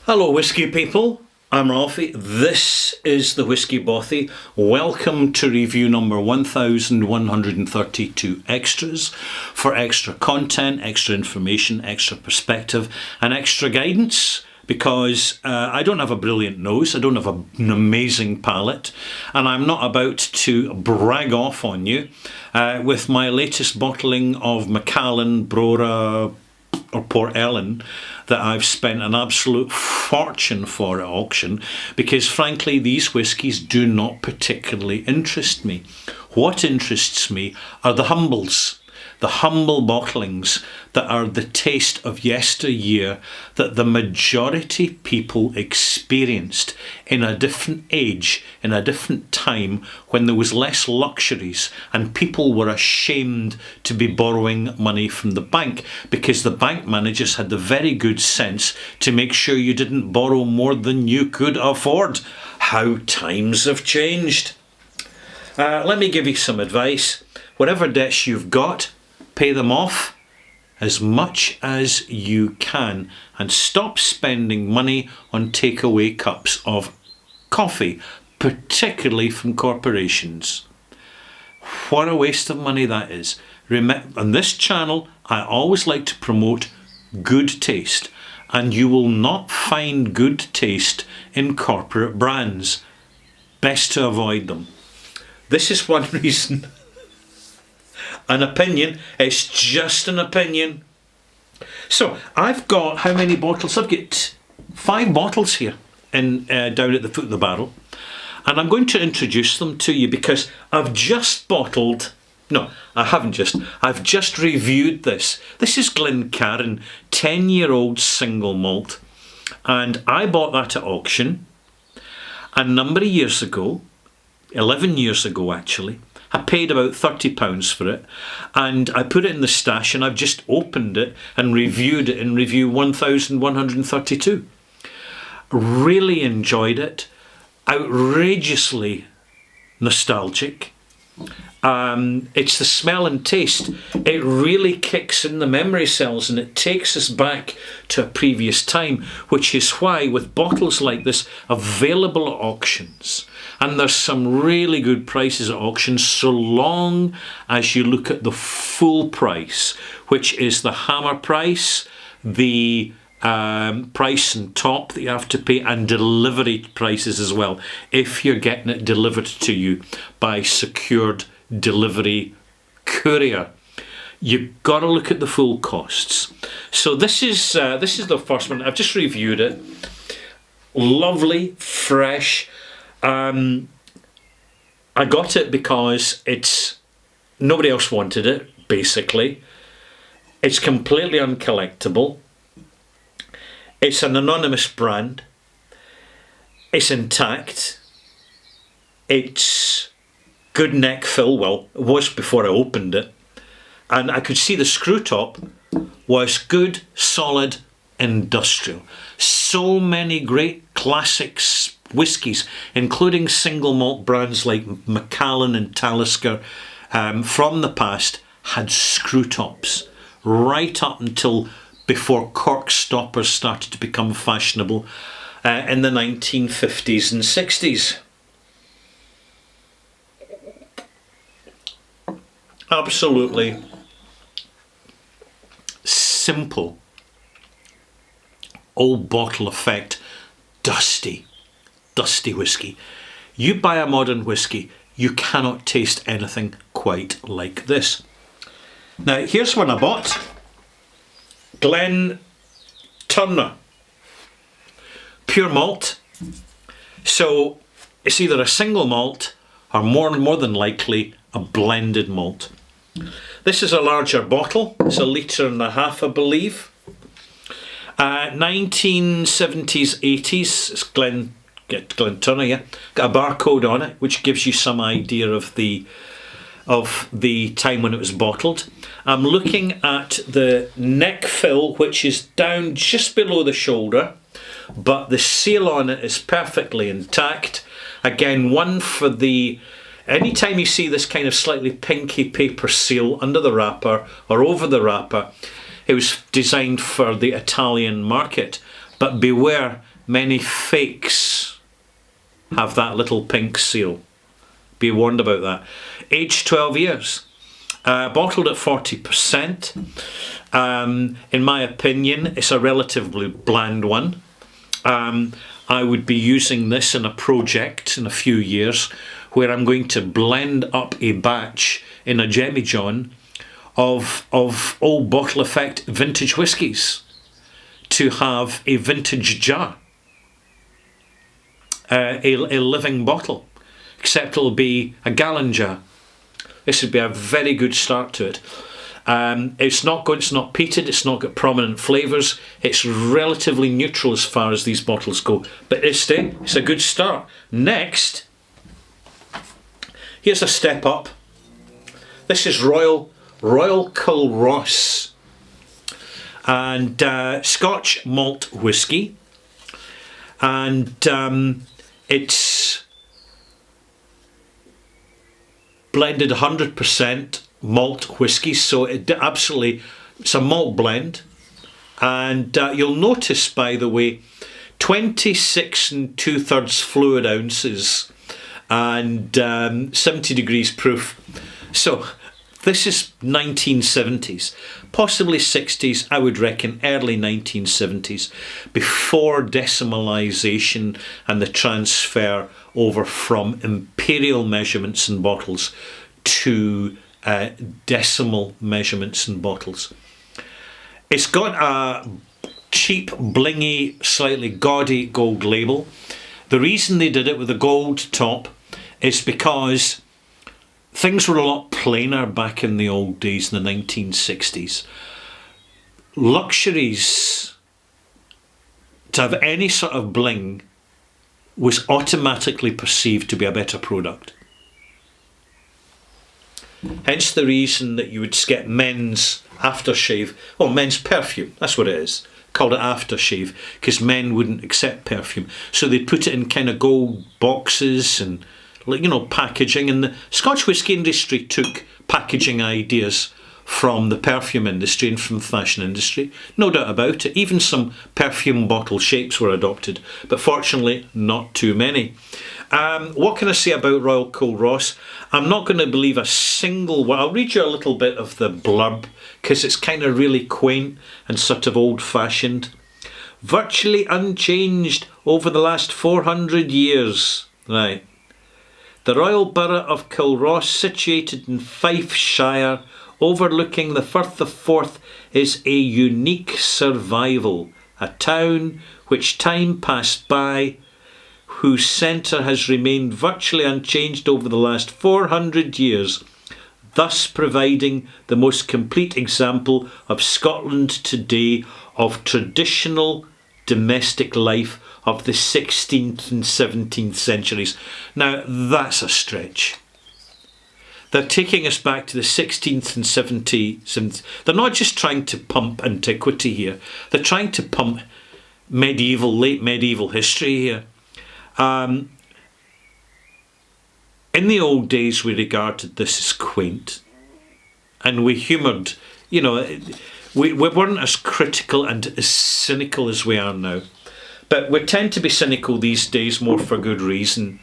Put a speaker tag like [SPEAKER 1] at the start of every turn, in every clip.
[SPEAKER 1] Hello, whiskey people. I'm Ralphie. This is the Whiskey Bothy. Welcome to review number 1132 extras for extra content, extra information, extra perspective, and extra guidance. Because I don't have a brilliant nose, I don't have an amazing palate, and I'm not about to brag off on you with my latest bottling of Macallan, Brora, or Port Ellen that I've spent an absolute fortune for at auction, because frankly these whiskies do not particularly interest me. What interests me are the humbles, the humble bottlings that are the taste of yesteryear, that the majority people experienced in a different age, in a different time, when there was less luxuries and people were ashamed to be borrowing money from the bank, because the bank managers had the very good sense to make sure you didn't borrow more than you could afford. How times have changed. Let me give you some advice. Whatever debts you've got, pay them off as much as you can, and stop spending money on takeaway cups of coffee, particularly from corporations. What a waste of money that is. On this channel, I always like to promote good taste, and you will not find good taste in corporate brands. Best to avoid them. This is one reason. An opinion, it's just an opinion. So I've got how many bottles? I've got 5 bottles here down at the foot of the barrel, and I'm going to introduce them to you because I've just bottled, no I haven't just, I've just reviewed this. This is Glencairn 10-year-old single malt, and I bought that at auction a number of years ago, 11 years ago actually. I paid about £30 for it, and I put it in the stash, and I've just opened it and reviewed it in review 1132. Really enjoyed it. Outrageously nostalgic. It's the smell and taste. It really kicks in the memory cells, and it takes us back to a previous time, which is why with bottles like this available at auctions, and there's some really good prices at auctions, so long as you look at the full price, which is the hammer price, the price and top that you have to pay, and delivery prices as well, if you're getting it delivered to you by secured delivery courier. You've got to look at the full costs. So this is the first one. I've just reviewed it. Lovely, fresh. I got it because nobody else wanted it, basically. It's completely uncollectible. It's an anonymous brand. It's intact. It's good neck fill. Well, it was before I opened it. And I could see the screw top was good, solid, industrial. So many great classics whiskies, including single malt brands like Macallan and Talisker from the past, had screw tops right up until before cork stoppers started to become fashionable in the 1950s and 60s. Absolutely simple, old bottle effect, dusty whiskey. You buy a modern whiskey, you cannot taste anything quite like this. Now here's one I bought. Glencairn, pure malt. So it's either a single malt or more than likely a blended malt. This is a larger bottle. It's 1.5 litres, I believe. 1970s, 80s. It's Glencairn, yeah. Got a barcode on it, which gives you some idea of the time when it was bottled. I'm looking at the neck fill, which is down just below the shoulder, but the seal on it is perfectly intact. Again, one for the anytime you see this kind of slightly pinky paper seal under the wrapper or over the wrapper, it was designed for the Italian market. But beware, many fakes have that little pink seal. Be warned about that. Age 12 years. Bottled at 40%. In my opinion, it's a relatively bland one. I would be using this in a project in a few years where I'm going to blend up a batch in a Demijohn of old Bottle Effect vintage whiskies to have a vintage jar, a living bottle, except it'll be a gallon jar. This would be a very good start to it. It's not peated, it's not got prominent flavours, it's relatively neutral as far as these bottles go, but it's a good start. Next, here's a step up. This is Royal Culross, and Scotch malt whisky, and it's blended 100% malt whisky, so it's a malt blend. And you'll notice, by the way, 26 2/3 fluid ounces and 70 degrees proof. So this is 1970s, possibly 60s, I would reckon early 1970s, before decimalisation and the transfer over from imperial measurements in bottles to decimal measurements in bottles. It's got a cheap, blingy, slightly gaudy gold label. The reason they did it with a gold top is because things were a lot plainer back in the old days in the 1960s. Luxuries, to have any sort of bling, was automatically perceived to be a better product. Hence the reason that you would get men's aftershave, men's perfume, that's what it is, called it aftershave, because men wouldn't accept perfume. So they'd put it in kind of gold boxes and, packaging. And the Scotch whisky industry took packaging ideas from the perfume industry and from the fashion industry, no doubt about it. Even some perfume bottle shapes were adopted, but fortunately not too many. What can I say about Royal Culross? I'm not going to believe a single word. I'll read you a little bit of the blurb because it's kind of really quaint and sort of old-fashioned. Virtually unchanged over the last 400 years. Right. The Royal Borough of Culross, situated in Fife Shire, overlooking the Firth of Forth, is a unique survival. A town which time passed by, whose centre has remained virtually unchanged over the last 400 years, thus providing the most complete example of Scotland today, of traditional domestic life of the 16th and 17th centuries. Now, that's a stretch. They're taking us back to the 16th and 17th. They're not just trying to pump antiquity here. They're trying to pump late medieval history here. In the old days, we regarded this as quaint, and we humoured, we weren't as critical and as cynical as we are now. But we tend to be cynical these days, more for good reason.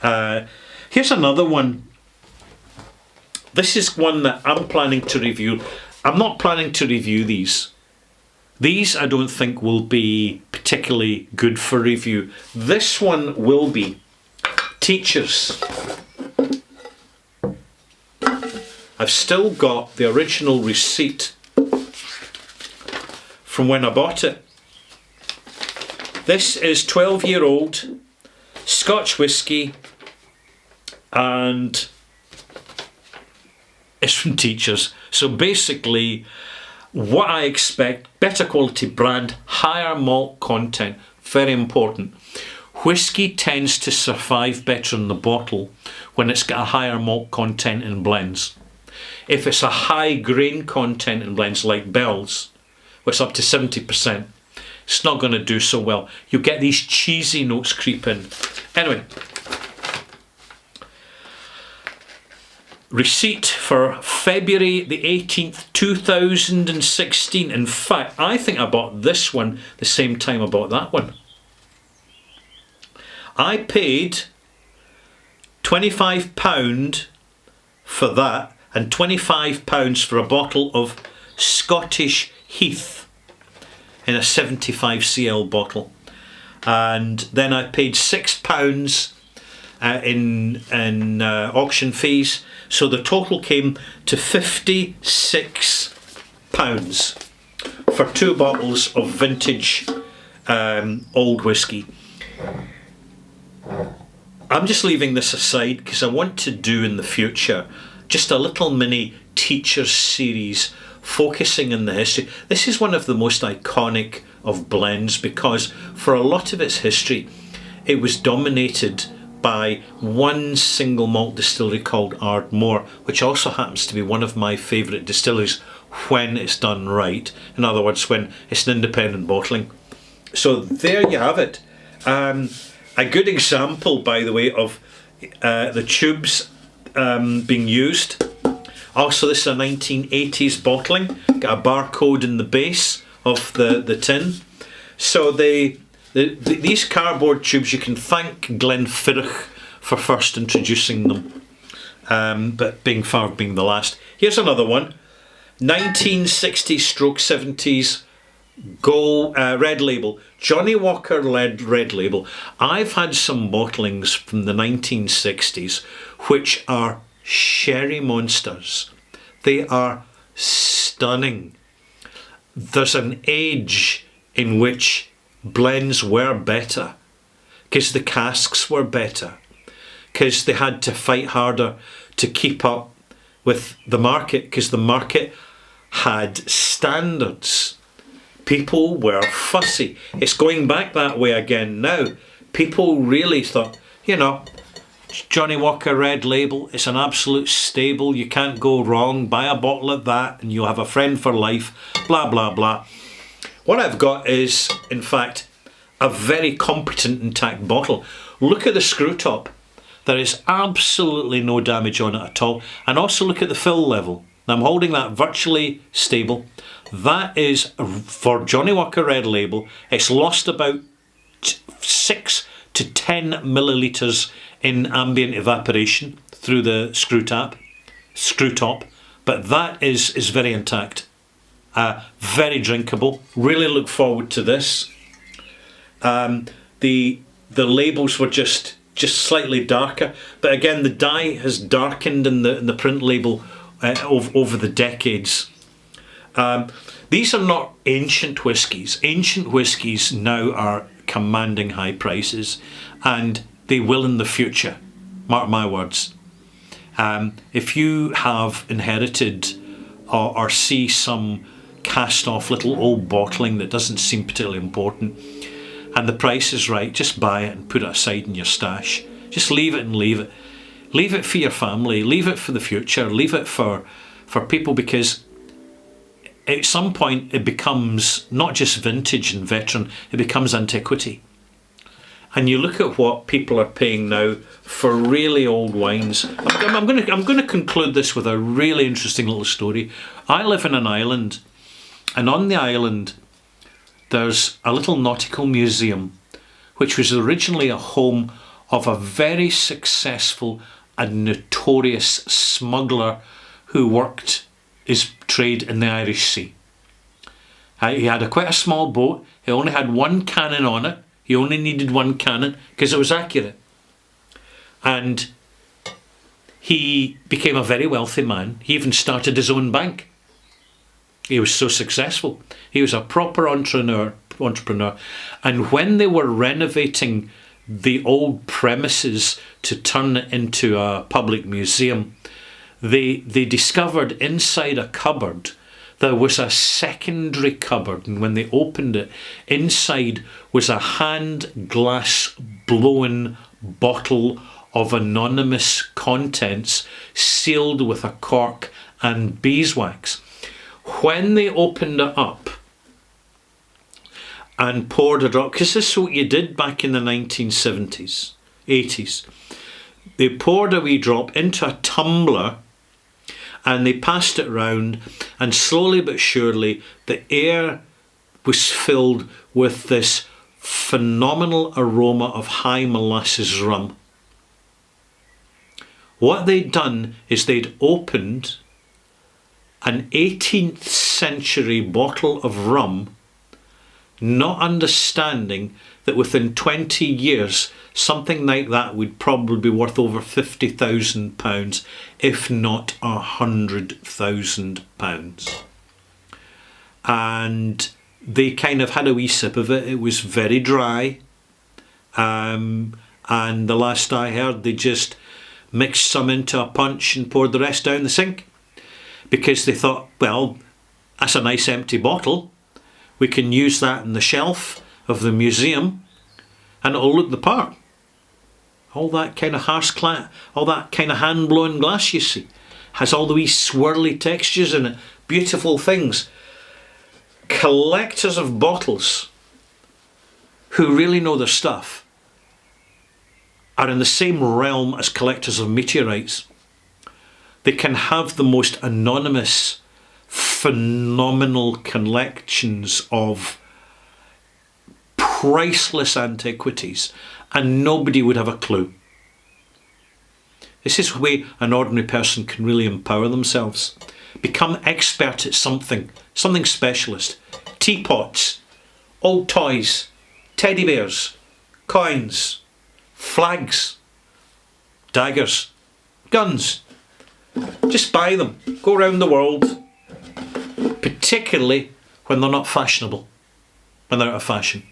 [SPEAKER 1] Here's another one. This is one that I'm planning to review. I'm not planning to review these. These I don't think will be particularly good for review. This one will be. Teachers. I've still got the original receipt from when I bought it. This is 12-year-old Scotch whisky, and it's from Teachers. So basically, what I expect, better quality brand, higher malt content, very important. Whisky tends to survive better in the bottle when it's got a higher malt content in blends. If it's a high grain content in blends like Bell's, which is up to 70%, it's not going to do so well. You get these cheesy notes creep in. Anyway, receipt for February the 18th, 2016. In fact, I think I bought this one the same time I bought that one. I paid £25 for that, and £25 for a bottle of Scottish Heath in a 75cl bottle. And then I paid £6 in auction fees, so the total came to £56 for 2 bottles of vintage old whisky. I'm just leaving this aside because I want to do in the future just a little mini teachers series focusing on the history. This is one of the most iconic of blends because for a lot of its history it was dominated by one single malt distillery called Ardmore, which also happens to be one of my favourite distilleries when it's done right. In other words, when it's an independent bottling. So there you have it. A good example, by the way, of the tubes being used. Also, this is a 1980s bottling. Got a barcode in the base of the tin. So these cardboard tubes, you can thank Glenfiddich for first introducing them, but being the last. Here's another one, 1960s/70s red label, Johnnie Walker red label. I've had some bottlings from the 1960s which are sherry monsters. They are stunning. There's an age in which blends were better because the casks were better, because they had to fight harder to keep up with the market, because the market had standards. People were fussy. It's going back that way again now. People really thought, Johnnie Walker red label, it's an absolute staple, you can't go wrong, buy a bottle of that and you'll have a friend for life, blah blah blah. What I've got is, in fact, a very competent intact bottle. Look at the screw top. There is absolutely no damage on it at all. And also look at the fill level. Now I'm holding that virtually stable. That is for Johnnie Walker red label. It's lost about 6 to 10 millilitres in ambient evaporation through the screw top, but that is very intact. Very drinkable. Really look forward to this. The labels were just slightly darker, but again the dye has darkened in the print label over the decades. These are not ancient whiskies. Ancient whiskies now are commanding high prices, and they will in the future. Mark my words. If you have inherited or see some cast off little old bottling that doesn't seem particularly important and the price is right, just buy it and put it aside in your stash. Just leave it and leave it. Leave it for your family, leave it for the future, leave it for people, because at some point it becomes not just vintage and veteran, it becomes antiquity. And you look at what people are paying now for really old wines. I'm going to conclude this with a really interesting little story. I live in an island, and on the island there's a little nautical museum which was originally a home of a very successful and notorious smuggler who worked his trade in the Irish Sea. He had quite a small boat. He only had one cannon on it. He only needed one cannon because it was accurate. And he became a very wealthy man. He even started his own bank. He was so successful. He was a proper entrepreneur. And when they were renovating the old premises to turn it into a public museum, they discovered inside a cupboard there was a secondary cupboard, and when they opened it, inside was a hand glass blown bottle of anonymous contents sealed with a cork and beeswax. When they opened it up and poured it up, because this is what you did back in the 1970s, 80s, they poured a wee drop into a tumbler and they passed it round, and slowly but surely the air was filled with this phenomenal aroma of high molasses rum. What they'd done is they'd opened an 18th century bottle of rum, not understanding that within 20 years something like that would probably be worth over £50,000, if not £100,000. And they kind of had a wee sip of it. It was very dry, and the last I heard they just mixed some into a punch and poured the rest down the sink, because they thought, well, that's a nice empty bottle, we can use that in the shelf of the museum and it'll look the part. All that kind of all that kind of hand-blown glass, you see, has all the wee swirly textures in it, beautiful things. Collectors of bottles who really know their stuff are in the same realm as collectors of meteorites. They can have the most anonymous, phenomenal collections of priceless antiquities, and nobody would have a clue. This is the way an ordinary person can really empower themselves. Become expert at something specialist. Teapots, old toys, teddy bears, coins, flags, daggers, guns. Just buy them. Go around the world, particularly when they're not fashionable, when they're out of fashion.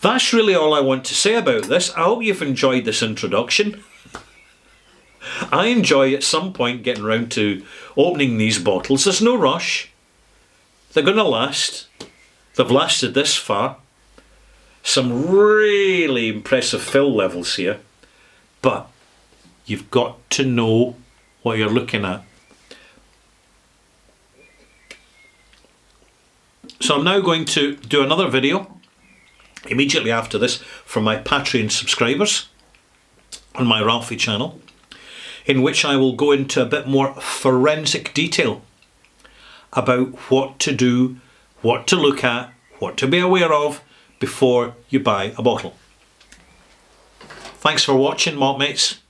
[SPEAKER 1] That's really all I want to say about this. I hope you've enjoyed this introduction. I enjoy at some point getting round to opening these bottles. There's no rush. They're going to last. They've lasted this far. Some really impressive fill levels here. But you've got to know what you're looking at. So I'm now going to do another video immediately after this for my Patreon subscribers on my Ralphie channel, in which I will go into a bit more forensic detail about what to do, what to look at, what to be aware of before you buy a bottle. Thanks for watching, Malt Mates.